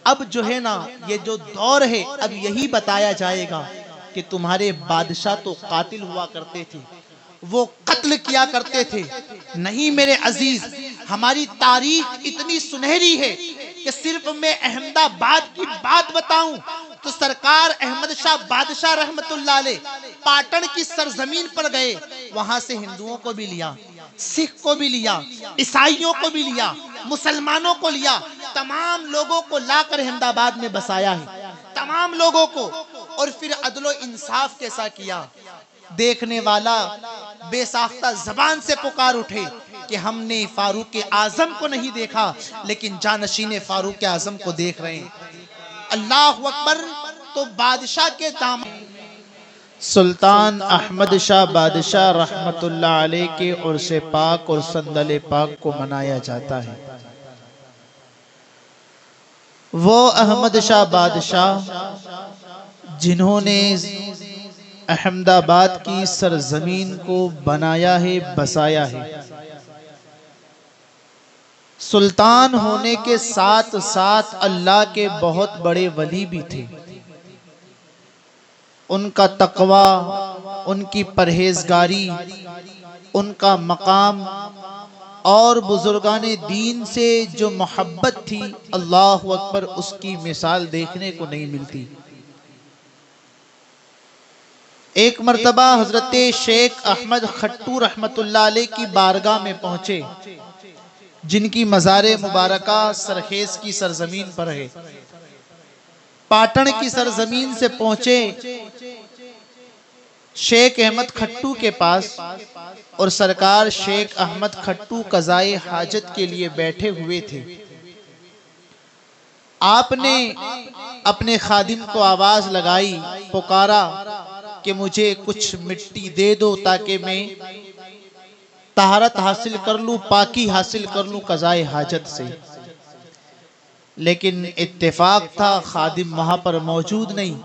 अब जो है ना ये जो दौर है अब यही बताया जाएगा कि तुम्हारे बादशाह तो कातिल हुआ करते थे, वो कत्ल किया करते थे। नहीं मेरे अजीज, हमारी तारीख इतनी सुनहरी है कि सिर्फ मैं अहमदाबाद की बात बताऊं तो सरकार अहमद शाह बादशाह रहमतुल्लाह अलैह पाटन की सरजमीन पर गए, वहां से हिंदुओं को भी लिया, सिख को भी लिया, ईसाइयों को भी लिया, मुसलमानों को लिया, तमाम लोगों को लाकर अहमदाबाद में बसाया है, तमाम लोगों को। और फिर अदलो इंसाफ कैसा किया, देखने वाला बेसाख्ता जबान से पुकार उठे कि हमने फारूक आजम को नहीं देखा लेकिन जानशीन फारूक आजम को देख रहे हैं। अल्लाह अकबर। तो बादशाह के दाम सुल्तान अहमद शाह बादशाह रहमतुल्लाह अलैह के उर्स पाक और संदल पाक को मनाया जाता है। वो अहमद शाह बादशाह जिन्होंने अहमदाबाद की सरजमीन को बनाया है, बसाया है, सुल्तान होने के साथ साथ अल्लाह के बहुत बड़े वली भी थे। उनका तकवा, उनकी परहेजगारी, उनका मकाम और बुजुर्गाने दीन से जो मोहब्बत थी, अल्लाह अकबर, उसकी मिसाल देखने को नहीं मिलती। एक मर्तबा हजरत शेख अहमद खट्टू रहमतुल्लाह अलैह की बारगाह में पहुंचे, जिनकी मज़ारे मुबारका सरखेज की सरजमीन पर है। पाटन की सरजमीन से पहुंचे शेख अहमद खट्टू के पास और सरकार शेख अहमद खट्टू कज़ाए हाजत के लिए बैठे हुए थे। आपने अपने खादिम को आवाज लगाई, पुकारा कि मुझे कुछ मिट्टी दे दो ताकि मैं तहारत हासिल कर लूं, पाकी हासिल कर लूं कज़ाए हाजत से। लेकिन इत्तेफाक था खादिम वहां पर मौजूद नहीं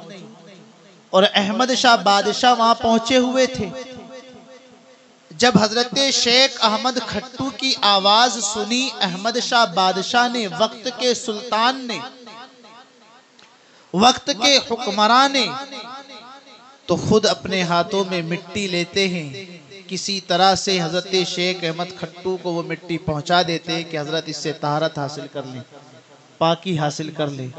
और अहमद शाह बादशाह वहां पहुंचे हुए थे। जब हजरत शेख अहमद खट्टू की आवाज सुनी अहमद शाह बादशाह ने, वक्त के सुल्तान ने, वक्त के हुक्मरान ने, तो खुद अपने हाथों में मिट्टी लेते हैं, किसी तरह से हजरत शेख अहमद खट्टू को वो मिट्टी पहुंचा देते हैं कि हजरत इससे तहारत हासिल कर ले, पाकी हासिल कर ले।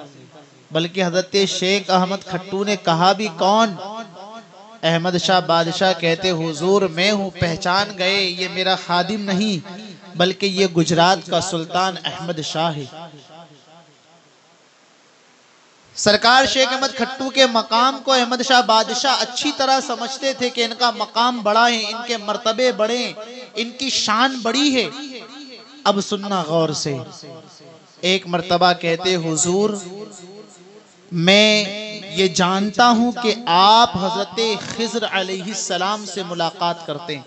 बल्कि हजरत शेख अहमद खट्टू ने कहा भी कौन? अहमद शाह बादशाह कहते हुजूर मैं हूँ, पहचान गए, ये मेरा खादिम नहीं बल्कि ये गुजरात का सुल्तान अहमद शाह है। सरकार शेख अहमद खट्टू के मकाम को अहमद शाह बादशाह अच्छी तरह समझते थे कि इनका मकाम बड़ा है, इनके मर्तबे बड़े, इनकी शान बड़ी है। अब सुनना गौर से। एक मर्तबा कहते हुजूर मैं ये जानता हूं कि आप हजरत खिज़्र अलैहिस्सलाम से मुलाकात करते हैं।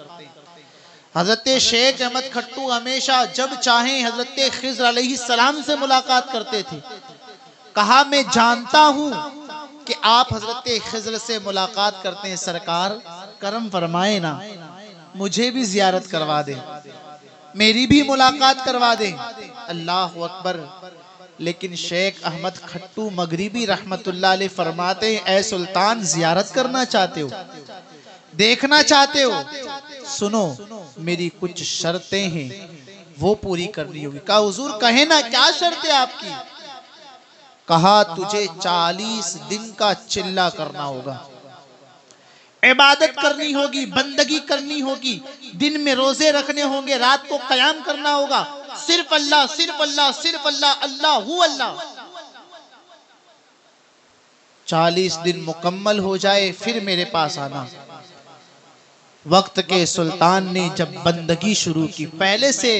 हजरत शेख अहमद खट्टू हमेशा जब चाहें हजरत खिज़्र अलैहिस्सलाम से मुलाकात करते थे। कहा मैं जानता हूं कि आप हजरत खिज़्र से मुलाकात करते हैं, सरकार करम फरमाए ना, मुझे भी जियारत करवा दें, मेरी भी मुलाकात करवा दें। अल्लाह अकबर। लेकिन शेख अहमद खट्टू मगरिबी रहमतुल्लाह अलैह फरमाते हैं, ऐ सुल्तान जियारत करना चाहते हो, देखना चाहते हो, सुनो मेरी कुछ शर्तें हैं वो पूरी करनी होगी। कहा हुजूर कहे ना, क्या शर्तें आपकी? कहा तुझे 40 दिन का चिल्ला करना होगा, इबादत करनी होगी, बंदगी करनी होगी, दिन में रोजे रखने होंगे, रात को कयाम करना होगा, सिर्फ अल्लाह, सिर्फ अल्लाह, सिर्फ अल्लाह, अल्लाह हु अल्लाह। 40 दिन मुकम्मल हो जाए फिर मेरे पास आना। वक्त के सुल्तान ने जब बंदगी शुरू की, पहले से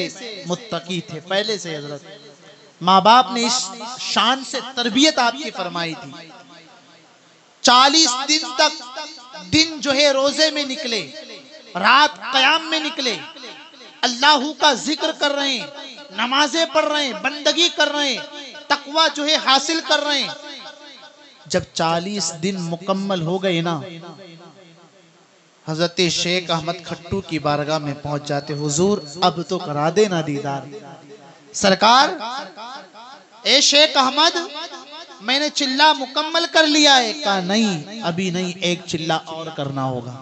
मुत्तकी थे, पहले से हजरत माँ बाप ने इस शान से तरबियत आपकी फरमाई थी। 40 दिन तक दिन जो है रोजे में निकले, रात कयाम में निकले, अल्लाह का जिक्र कर रहे हैं, नमाजें पढ़ रहे हैं, बंदगी कर रहे हैं, तकवा जो है हासिल कर रहे हैं। जब 40 दिन मुकम्मल हो गए ना, हजरत शेख अहमद खट्टू की बारगाह में पहुंच जाते, हुजूर अब तो करा देना दीदार। सरकार ए शेख अहमद मैंने चिल्ला मुकम्मल कर लिया है। कहा नहीं, अभी नहीं, एक चिल्ला और करना होगा।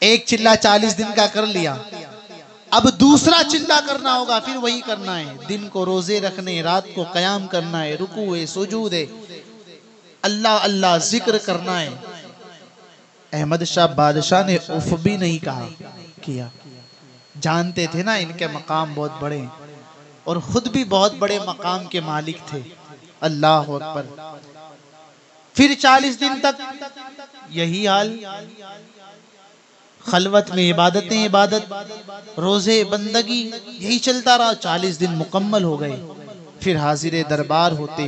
एक चिल्ला 40 दिन का कर लिया, अब दूसरा चिल्ला करना होगा, फिर वही करना है। दिन को रोजे रखने, रात को कयाम करना है, रुकू है, सुजूद है, अल्लाह अल्लाह जिक्र करना है। अहमद शाह बादशाह ने उफ भी नहीं कहा किया। जानते थे ना इनके मकाम बहुत बड़े, और खुद भी बहुत बड़े मकाम के मालिक थे। अल्लाह अकबर। फिर 40 दिन तक यही हाल, खलवत में इबादतें, इबादत, रोजे, बंदगी, यही चलता रहा। 40 दिन मुकम्मल हो गए, फिर हाजिर दरबार होते।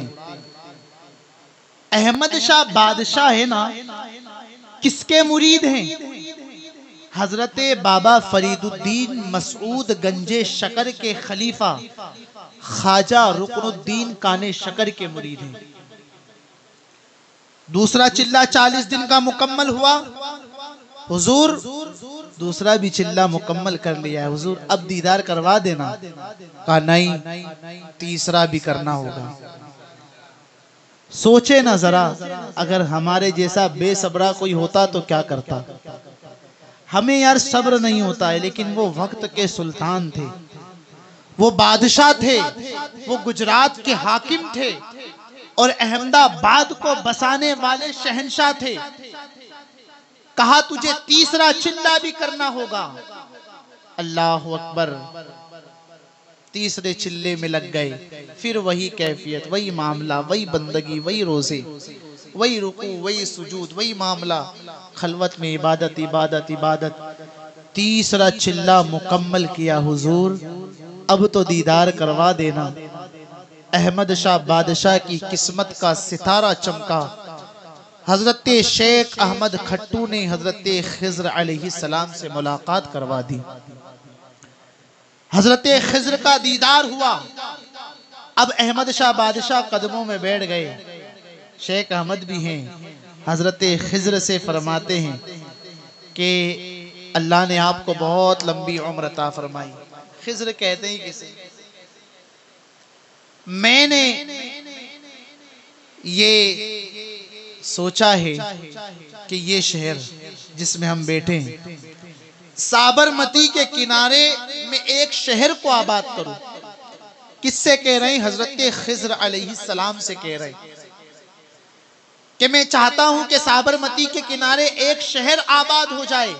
अहमद शाह बादशाह है ना, किसके मुरीद हैं? हजरत बाबा फरीदुद्दीन मसूद गंजे शकर के खलीफा ख्वाजा रुकनुद्दीन काने शकर के मुरीद हैं। दूसरा चिल्ला 40 दिन का मुकम्मल हुआ। हुजूर दूसरा भी चिल्ला मुकम्मल कर लिया है, हुजूर अब दीदार करवा देना। कहा नहीं, तीसरा भी करना होगा। सोचे ना जरा, अगर हमारे जैसा बेसब्रा कोई होता तो क्या करता। हमें यार सब्र नहीं होता है, लेकिन वो वक्त के सुल्तान थे, वो बादशाह थे, वो गुजरात के हाकिम थे, और अहमदाबाद को बसाने वाले शहंशाह थे। कहा तुझे तीसरा चिल्ला भी करना होगा। अल्लाह अकबर। तीसरे चिल्ले में लग गए। फिर वही कैफियत, वही मामला, वही बंदगी, वही रोजे, वही रुकू, वही सुजूद, वही मामला, खलवत में इबादत, इबादत, इबादत। तीसरा चिल्ला मुकम्मल किया। हुजूर अब तो दीदार करवा देना। अहमद शाह बादशाह की किस्मत का सितारा चमका। हजरत शेख अहमद खट्टू ने हजरत खिज़्र अलैहिस्सलाम से मुलाकात करवा दी। हजरत खिज़्र का दीदार हुआ। अब अहमद शाह बादशाह कदमों में बैठ गए। शेख अहमद भी हैं, हजरत खिज़्र से फरमाते हैं कि अल्लाह ने आपको बहुत लंबी उम्र अता फरमाई। खिज़्र कहते हैं किसे, मैंने ये सोचा है कि ये शहर जिसमें हम बैठे हैं, साबरमती के किनारे में एक शहर को आबाद करूं। किससे कह रहे हैं? हजरत खिज़्र अलैहिस्सलाम से कह रहे हैं कि मैं चाहता हूं कि साबरमती के किनारे एक शहर आबाद हो जाए।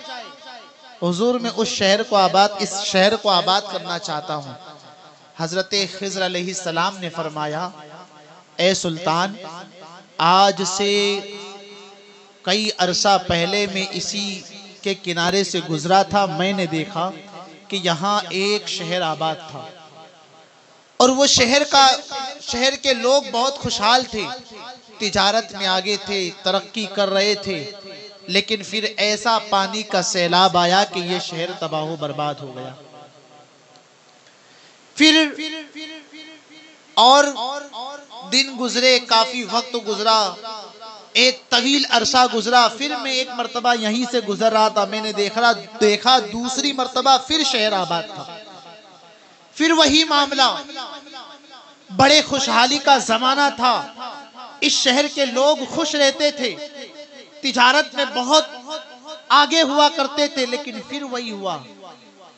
हुजूर मैं उस शहर को आबाद, इस शहर को आबाद करना चाहता हूं। हजरत खिज़्र अलैहिस्सलाम ने फरमाया, ए सुल्तान, आज से कई अरसा पहले मैं इसी के किनारे से गुजरा था। मैंने देखा कि यहाँ एक शहर आबाद था, और वो शहर के लोग बहुत खुशहाल थे, तिजारत में आगे थे, तरक्की कर रहे थे। लेकिन फिर ऐसा पानी का सैलाब आया कि ये शहर तबाह बर्बाद हो गया। फिर और दिन गुजरे, काफी वक्त गुजरा, एक तवील अरसा गुजरा। फिर मैं एक मर्तबा यहीं से गुजर रहा था, मैंने देखा दूसरी मर्तबा फिर शहर आबाद था। फिर वही मामला, बड़े खुशहाली का जमाना था, इस शहर के लोग खुश रहते थे, तिजारत में बहुत आगे हुआ करते थे। लेकिन फिर वही हुआ,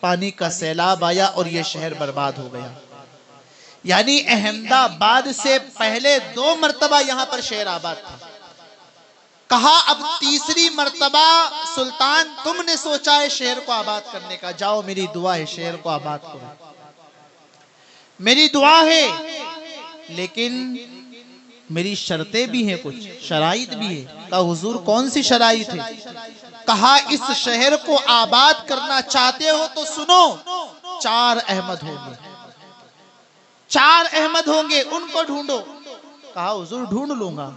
पानी का सैलाब आया और यह शहर बर्बाद हो गया। यानी अहमदाबाद से पहले 2 मर्तबा यहां पर शहर आबाद था। कहा अब तीसरी मर्तबा सुल्तान तुमने सोचा है शहर को आबाद करने का, जाओ मेरी दुआ है शहर को आबाद करो, मेरी दुआ है, लेकिन मेरी शर्तें भी हैं, कुछ शराइत भी है। कहा हुजूर कौन सी शराइत है? कहा इस शहर को आबाद करना चाहते हो तो सुनो, 4 अहमद होंगे, 4 अहमद होंगे, उनको ढूंढो। कहा हुजूर ढूंढ लूंगा,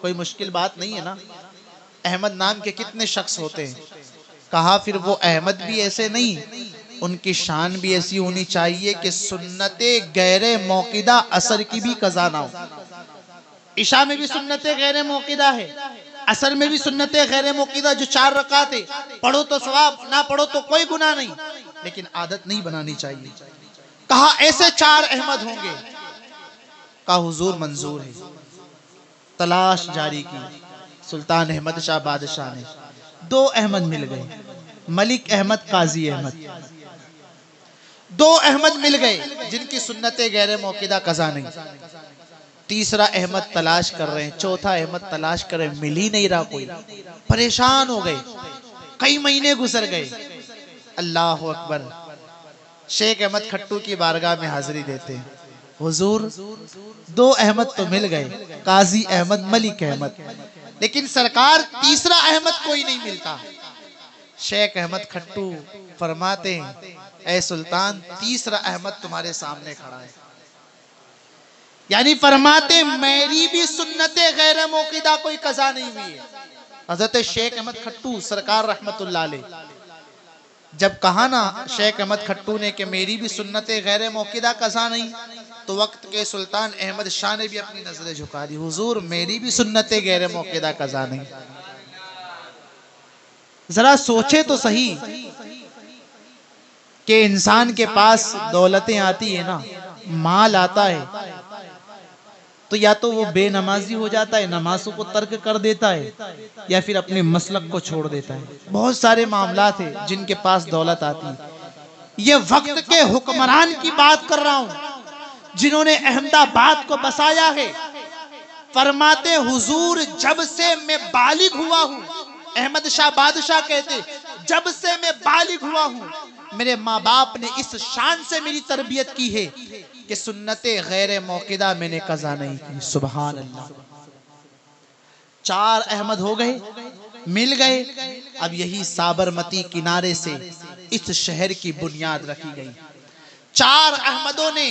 कोई मुश्किल बात नहीं है ना। अहमद नाम के कितने शख्स होते हैं। कहा फिर वो अहमद भी ऐसे नहीं, उनकी शान भी ऐसी होनी चाहिए कि सुन्नते गैरे मौकिदा असर की भी कज़ा ना हो। इशा में भी सुन्नते गैरे मौकिदा है, असर में भी सुन्नते गैरे मौकिदा, जो 4 रकात है, पढ़ो तो सवाब, ना पढ़ो तो कोई गुनाह नहीं, लेकिन आदत नहीं बनानी चाहिए। कहा ऐसे 4 अहमद होंगे। का हुजूर मंजूर है। तलाश जारी की सुल्तान अहमद शाह बादशाह ने। 2 अहमद मिल गए, मलिक अहमद, काजी अहमद। 2 अहमद मिल गए जिनकी सुन्नतें गैर मौकिदा कज़ा नहीं। तीसरा अहमद तलाश कर रहे हैं, चौथा अहमद तलाश कर रहे हैं, मिल ही नहीं रहा कोई। परेशान हो गए, कई महीने गुजर गए। अल्लाह अकबर। शेख अहमद खट्टू की बारगाह में हाजिरी देते हैं। हुजूर 2 अहमद तो मिल गए, काजी अहमद, मलिक अहमद, लेकिन सरकार तीसरा अहमद कोई नहीं मिलता। शेख अहमद खट्टू फरमाते हैं, ऐ सुल्तान, तीसरा अहमद तुम्हारे सामने खड़ा है। यानी फरमाते मेरी भी सुन्नते गैर मौकिदा कोई कज़ा नहीं हुई है। हजरत शेख अहमद खट्टू सरकार रहमतुल्लाह अलैह जब कहा ना शेख अहमद खट्टू ने कि मेरी भी सुन्नते गैर मौकिदा कज़ा नहीं, तो वक्त के सुल्तान अहमद शाह ने भी अपनी नजरें झुका दी। हुजूर मेरी भी सुन्नते गैर मौकिदा कज़ा नहीं। जरा सोचे तो सही कि इंसान के पास दौलतें आती है ना, माल आता है, तो या तो वो बेनमाजी हो जाता है, नमाजों को तर्क कर देता है, या फिर अपने मसलक को छोड़ देता है। बहुत सारे मामला थे जिनके पास दौलत आती है। ये वक्त के हुक्मरान की बात कर रहा हूं जिन्होंने अहमदाबाद को बसाया है। फरमाते हुजूर जब से मैं बालिग हुआ हूं, अहमद शाह बादशाह कहते जब से मैं बालिग हुआ हूं, मेरे माँ बाप ने इस शान से मेरी तरबियत की है कि सुन्नते गैर मौकिदा मैंने कज़ा नहीं की। सुभान अल्लाह। 4 अहमद हो गए, मिल गए। अब यही साबरमती किनारे से इस शहर की बुनियाद रखी गई। 4 अहमदों ने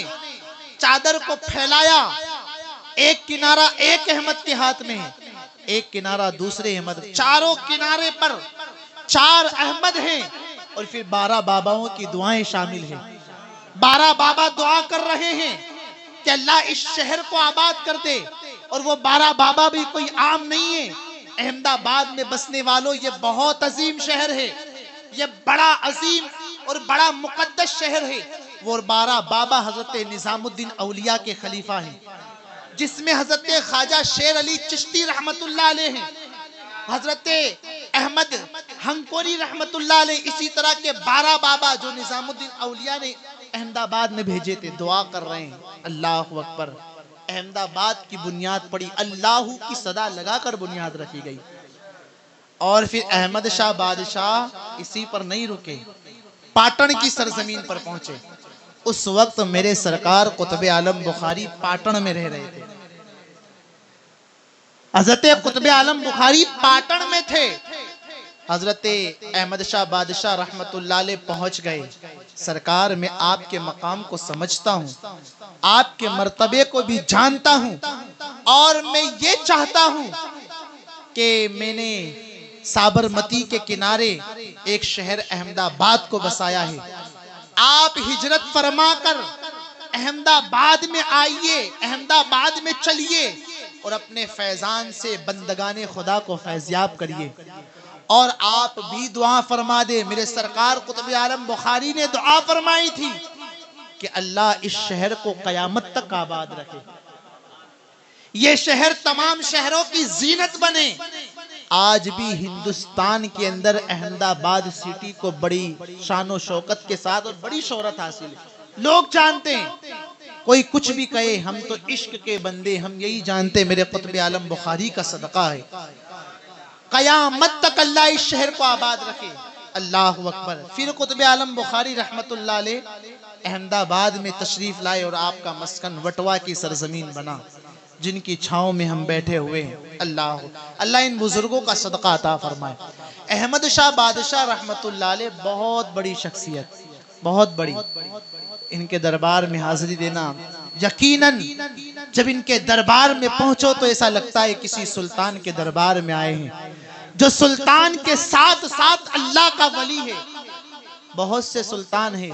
चादर को फैलाया। एक किनारा एक अहमद के हाथ में है, एक किनारा दूसरे अहमद। चारों किनारे पर 4 अहमद हैं और फिर 12 बाबाओं की दुआएं शामिल हैं। 12 बाबा दुआ कर रहे हैं कि अल्लाह इस शहर को आबाद कर दे। और वो 12 बाबा भी कोई आम नहीं है। अहमदाबाद में बसने वालों, ये बहुत अजीम शहर है, ये बड़ा अजीम और बड़ा मुकद्दस शहर है। वो 12 बाबा हजरत निजामुद्दीन औलिया के खलीफा हैं, जिसमें हजरत ख्वाजा शेर अली चिश्ती रहमतुल्लाह अलैह हैं, हजरत अहमद हंकोरी रहमतुल्लाह अलैह, इसी तरह के 12 बाबा जो निजामुद्दीन औलिया ने अहमदाबाद में भेजे थे, दुआ कर रहे हैं। अल्लाह अकबर। अहमदाबाद की बुनियाद पड़ी, अल्लाह की सदा लगाकर बुनियाद रखी गई। और फिर अहमद शाह बादशाह इसी पर नहीं रुके, पाटन की सरजमीन पर पहुंचे। उस वक्त मेरे सरकार कुतुब आलम बुखारी पाटन में रह रहे थे। हजरत कुतुब आलम बुखारी पाटन में थे। हजरत अहमद शाह बादशाह रहमतुल्लाह अलैह पहुंच गए। सरकार, मैं आपके मकाम को समझता हूं, आपके मर्तबे को भी जानता हूं, और मैं ये चाहता हूं कि मैंने साबरमती के किनारे एक शहर अहमदाबाद को बसाया है। आप हिजरत फरमाकर अहमदाबाद में आइए, अहमदाबाद में चलिए और अपने फैजान से बंदगाने खुदा को फैज़याब करिए। और आप भी दुआ फरमा दे। मेरे सरकार कुतुब आलम बुखारी ने दुआ फरमाई थी कि अल्लाह इस शहर को कयामत तक आबाद रखे, ये शहर तमाम शहरों की जीनत बने। आज भी हिंदुस्तान के अंदर अहमदाबाद सिटी को बड़ी शान शौकत के साथ और बड़ी शोहरत हासिल है। लोग जानते हैं, कोई कुछ भी कहे, हम तो इश्क के बंदे, हम यही जानते मेरे कुतुब आलम बुखारी का सदका है। कयामत तक अल्लाह इस शहर को आबाद रखे। अल्लाह अकबर। फिर कुतुब आलम बुखारी रहमतुल्लाह अलैह अहमदाबाद में तशरीफ लाए और आपका मस्कन वटवा की सरजमीन बना, जिनकी छांव में हम बैठे हुए हैं। अल्लाह इन बुजुर्गों का सदका अता फरमाए। अहमद शाह बादशाह रहमतुल्लाह अलैह बहुत बड़ी शख्सियत, बहुत बड़ी। इनके दरबार में हाजिरी देना, यकीनन जब इनके दरबार में पहुंचो तो ऐसा लगता है किसी सुल्तान के दरबार में आए हैं, जो सुल्तान के साथ साथ अल्लाह का वली है। बहुत से सुल्तान हैं,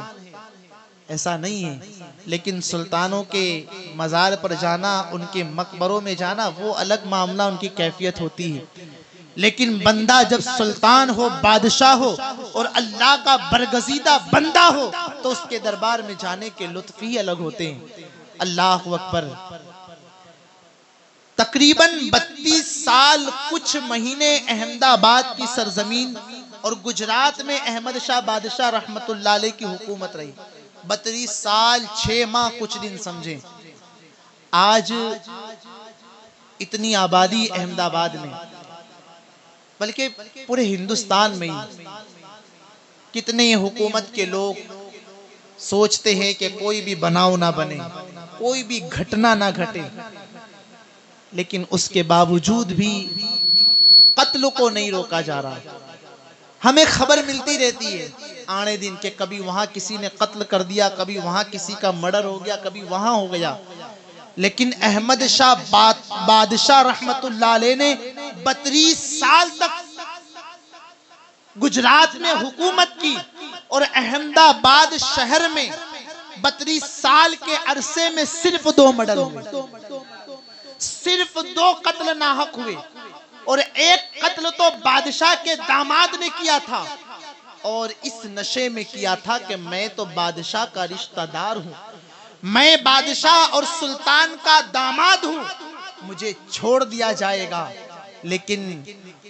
ऐसा नहीं है, लेकिन सुल्तानों के मज़ार पर जाना, उनके मकबरों में जाना, वो अलग मामला, उनकी कैफियत होती है। लेकिन बंदा जब सुल्तान हो, बादशाह हो और अल्लाह का बरगजीदा बंदा हो, तो उसके दरबार में जाने के लुत्फ ही अलग होते हैं। अल्लाह अकबर। तकरीबन 32 साल कुछ महीने अहमदाबाद की सरजमीन और गुजरात में अहमद शाह बादशाह रहमतुल्लाह अलैह की हुकूमत रही। 32 साल 6 माह कुछ दिन समझें। आज इतनी आबादी अहमदाबाद में, बल्कि पूरे हिंदुस्तान में ही कितने हुकूमत के लोग सोचते हैं कि कोई भी बनाव ना बने, कोई भी घटना ना घटे, लेकिन उसके बावजूद भी कत्ल को नहीं रोका जा रहा। हमें खबर मिलती रहती है आने दिन के कभी वहां किसी ने कत्ल कर दिया, कभी वहां किसी का मर्डर हो गया, कभी वहां हो गया। लेकिन अहमद शाह बादशाह रहमतुल्लाह अलैह ने 32 साल तक गुजरात में हुकूमत की और अहमदाबाद शहर में 32 साल के अरसे में सिर्फ 2 मर्डर हुए, सिर्फ 2 कत्ल नाहक हुए, और एक कत्ल तो बादशाह के दामाद ने किया था, और इस नशे में किया था कि मैं तो बादशाह का रिश्तेदार हूं, मैं बादशाह और सुल्तान का दामाद हूं, मुझे छोड़ दिया जाएगा। लेकिन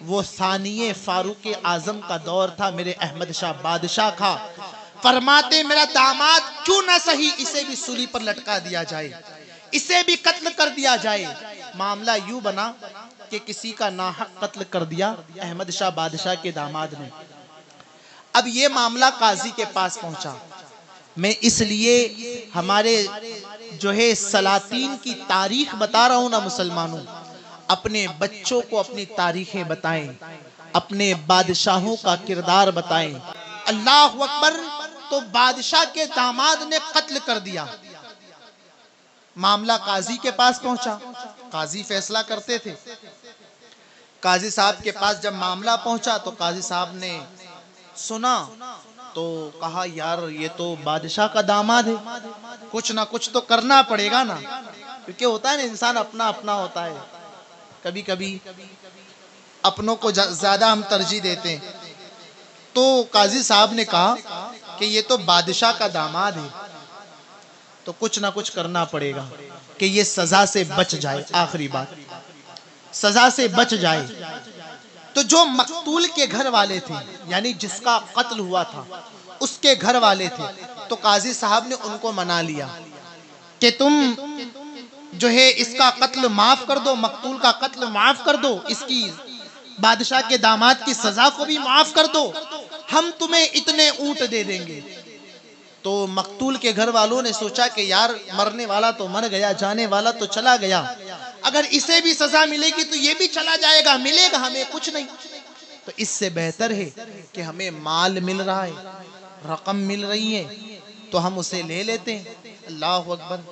वो सानिये फारूक आजम का दौर था मेरे अहमद शाह बादशाह का। फरमाते मेरा दामाद क्यों ना सही इसे भी सूली पर लटका दिया जाए, इसे भी कत्ल कर दिया जाए। मामला यूं बना कि किसी का नाहक कत्ल कर दिया अहमद शाह बादशाह के दामाद ने। अब ये मामला काजी के पास पहुंचा। मैं इसलिए हमारे जो है सलातीन की तारीख बता रहा हूं ना मुसलमानों, अपने बच्चों को अपनी तारीखें बताएं, अपने बादशाहों का किरदार बताएं। अल्लाह अकबर। तो बादशाह के दामाद ने कत्ल कर दिया। मामला काजी के पास पहुंचा। काजी फैसला करते थे। काजी साहब के पास जब मामला पहुंचा तो काजी साहब ने सुना तो कहा यार ये तो बादशाह का दामाद है, कुछ ना कुछ तो करना पड़ेगा ना, क्योंकि होता है ना इंसान अपना अपना होता है, कभी कभी अपनों को ज्यादा हम तरजीह देते हैं। तो काजी साहब ने कहा कि ये तो बादशाह का दामाद है, तो कुछ ना कुछ करना पड़ेगा कि ये सजा से बच जाए। आखिरी बात, सजा से बच जाए। तो जो मकतूल के घर वाले थे, यानी जिसका कत्ल हुआ था, उसके घर वाले थे, तो काजी साहब ने उनको मना लिया कि तुम जो है इसका कत्ल माफ कर दो, मकतूल का कत्ल माफ कर दो, इसकी बादशाह के दामाद की सजा को भी माफ कर दो, हम तुम्हें इतने ऊंट दे देंगे। तो मकतूल के घर वालों ने सोचा कि यार मरने वाला तो मर गया, जाने वाला तो चला गया, अगर इसे भी सजा मिलेगी तो ये भी चला जाएगा, मिलेगा हमें कुछ नहीं। तो इससे बेहतर है कि हमें माल मिल रहा है, रकम मिल रही है, तो हम उसे ले लेते हैं। अल्लाह अकबर।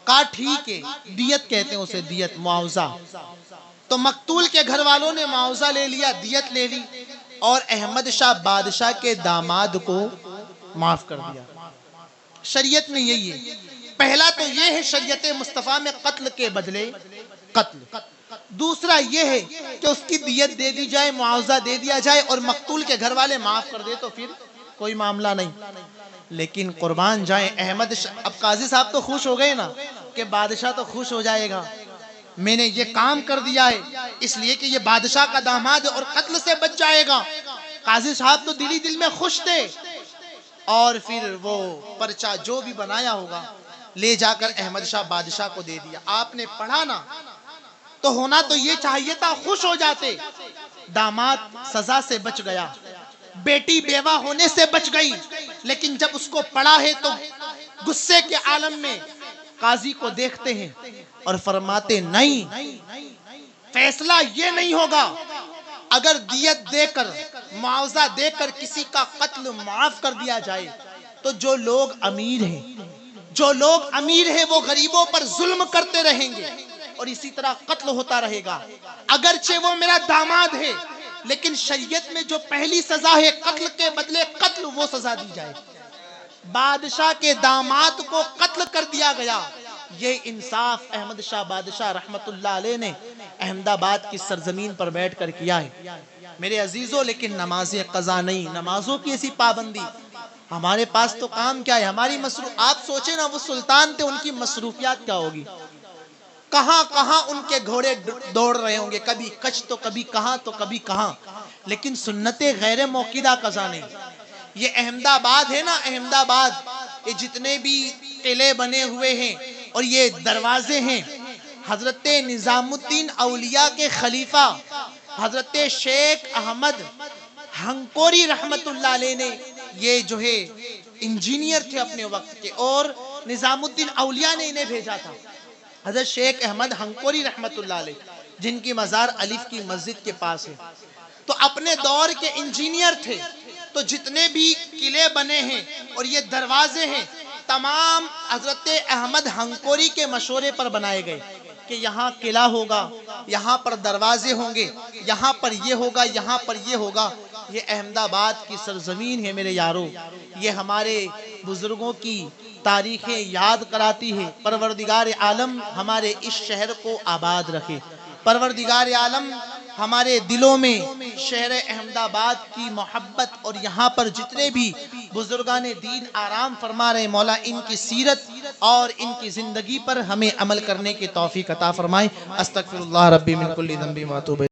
का ठीक है, दियत कहते हैं उसे, दियत, मुआवजा। तो मकतूल के घर वालों ने मुआवजा ले लिया, दियत ले ली, और अहमद शाह बादशाह के दामाद को माफ कर दिया। शरीयत में यही है। पहला तो यह है शरीयत मुस्तफा में कत्ल के बदले कत्ल। दूसरा यह है कि उसकी दियत दे दी जाए, मुआवजा दे दिया जाए, और मकतूल के घर वाले माफ कर दे तो फिर कोई मामला नहीं। लेकिन कुर्बान जाए अहमद शाह, अब काजी साहब तो खुश हो गए ना कि बादशाह तो खुश हो जाएगा, मैंने ये काम कर दिया है इसलिए कि ये बादशाह का दामाद है और कत्ल से बच जाएगा। काजी साहब तो दिली दिल में खुश थे, और फिर वो पर्चा जो भी बनाया होगा ले जाकर अहमद शाह बादशाह को दे दिया। आपने पढ़ा ना, तो होना तो ये चाहिए था, खुश हो जाते, दामाद सजा से बच गया, बेटी बेवा होने से बच गई। लेकिन जब उसको पढ़ा है तो गुस्से के आलम में काजी को देखते हैं और फरमाते नहीं, फैसला ये नहीं होगा, अगर दियत देकर, मुआवजा देकर किसी का कत्ल माफ कर दिया जाए तो जो लोग अमीर हैं, जो लोग अमीर हैं वो गरीबों पर जुल्म करते रहेंगे और इसी तरह कत्ल होता रहेगा। अगरचे वो मेरा दामाद है, लेकिन शरीयत में जो पहली सजा है कत्ल के बदले कत्ल, वो सजा दी जाए। बादशाह के दामाद को कत्ल कर दिया गया। ये इंसाफ अहमद शाह बादशाह रहमतुल्लाह अलैह ने अहमदाबाद की सरजमीन पर बैठकर किया है। मेरे अजीजों, लेकिन नमाज़ें कज़ा नहीं, नमाजों की ऐसी पाबंदी, हमारे पास तो काम क्या है, हमारी मसरूफ। आप सोचे ना वो सुल्तान थे, उनकी मसरूफियात क्या होगी। कहां कहां उनके घोड़े दौड़ रहे होंगे, कभी कच्छ तो कभी कहां तो कभी कहां, लेकिन सुन्नते गैर मौकिदा कज़ा नहीं। ये अहमदाबाद है ना, अहमदाबाद, ये जितने भी किले बने हुए हैं और ये दरवाजे हैं, हजरत निजामुद्दीन औलिया के खलीफा हजरत शेख अहमद हंकोरी रहमतुल्लाह अलैह ने ये जो है इंजीनियर थे अपने वक्त के, और निजामुद्दीन औलिया ने इन्हें भेजा था। हजरत शेख अहमद हंकोरी रहमतुल्लाह अलैह, जिनकी मज़ार अलिफ की मस्जिद के पास है, तो अपने दौर के इंजीनियर थे। तो जितने भी किले बने हैं और ये दरवाजे हैं, तमाम हजरत अहमद हंकोरी के मशवरे पर बनाए गए कि यहाँ किला होगा, यहाँ पर दरवाजे होंगे, यहाँ पर ये होगा, यहाँ पर ये होगा। ये अहमदाबाद की सरजमीन है मेरे यारों, ये हमारे बुजुर्गों की तारीखें याद कराती है। परवरदिगार आलम हमारे इस शहर को आबाद रखे, परवरदिगार आलम हमारे दिलों में शहर अहमदाबाद की मोहब्बत और यहाँ पर जितने भी बुजुर्गाने दीन आराम फरमा रहे, मौला इनकी सीरत और इनकी जिंदगी पर हमें अमल करने की तौफीक अता फरमाए। अस्तगफिरुल्लाह रब्बी मिन कुल्ली ज़ंबी व अतूबु